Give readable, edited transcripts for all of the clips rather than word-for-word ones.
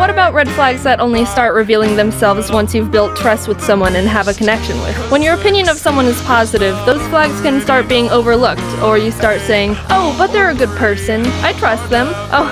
What about red flags that only start revealing themselves once you've built trust with someone and have a connection with? When your opinion of someone is positive, those flags can start being overlooked, or you start saying, "Oh, but they're a good person. I trust them. Oh,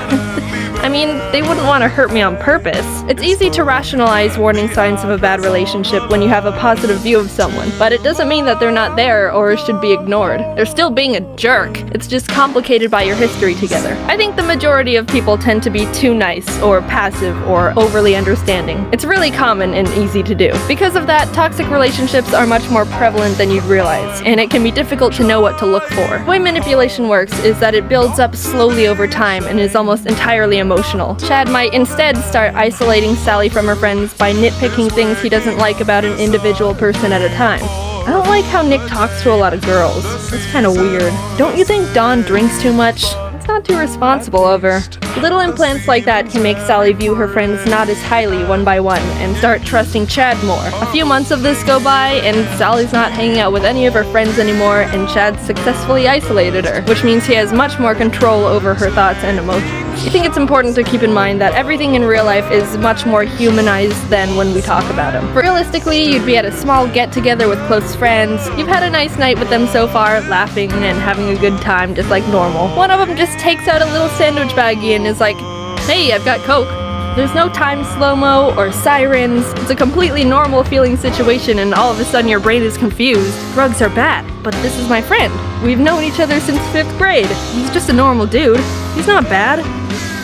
I mean, they wouldn't want to hurt me on purpose." It's easy to rationalize warning signs of a bad relationship when you have a positive view of someone, but it doesn't mean that they're not there or should be ignored. They're still being a jerk. It's just complicated by your history together. I think the majority of people tend to be too nice, or passive, or overly understanding. It's really common and easy to do. Because of that, toxic relationships are much more prevalent than you'd realize, and it can be difficult to know what to look for. The way manipulation works is that it builds up slowly over time and is almost entirely emotional. Chad might instead start isolating Sally from her friends by nitpicking things he doesn't like about an individual person at a time. I don't like how Nick talks to a lot of girls. It's kinda weird. Don't you think Dawn drinks too much? It's not too responsible of her. Little implants like that can make Sally view her friends not as highly one by one and start trusting Chad more. A few months of this go by and Sally's not hanging out with any of her friends anymore, and Chad successfully isolated her, which means he has much more control over her thoughts and emotions. I think it's important to keep in mind that everything in real life is much more humanized than when we talk about them. Realistically, you'd be at a small get-together with close friends. You've had a nice night with them so far, laughing and having a good time just like normal. One of them just takes out a little sandwich baggie and is like, "Hey, I've got Coke." There's no time slow-mo or sirens. It's a completely normal feeling situation, and all of a sudden your brain is confused. Drugs are bad, but this is my friend. We've known each other since 5th grade. He's just a normal dude. He's not bad.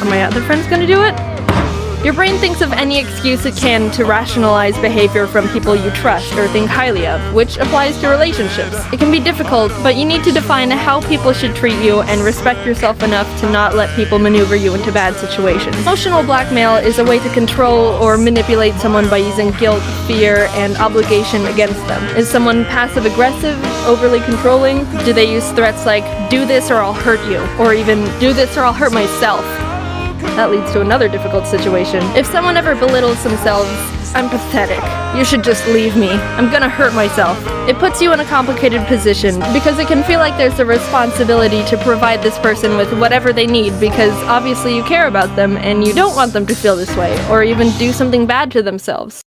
Are my other friends gonna do it? Your brain thinks of any excuse it can to rationalize behavior from people you trust or think highly of, which applies to relationships. It can be difficult, but you need to define how people should treat you and respect yourself enough to not let people maneuver you into bad situations. Emotional blackmail is a way to control or manipulate someone by using guilt, fear, and obligation against them. Is someone passive-aggressive, overly controlling? Do they use threats like, "Do this or I'll hurt you," or even, "Do this or I'll hurt myself"? That leads to another difficult situation. If someone ever belittles themselves, "I'm pathetic. You should just leave me. I'm gonna hurt myself." It puts you in a complicated position because it can feel like there's a responsibility to provide this person with whatever they need because obviously you care about them and you don't want them to feel this way or even do something bad to themselves.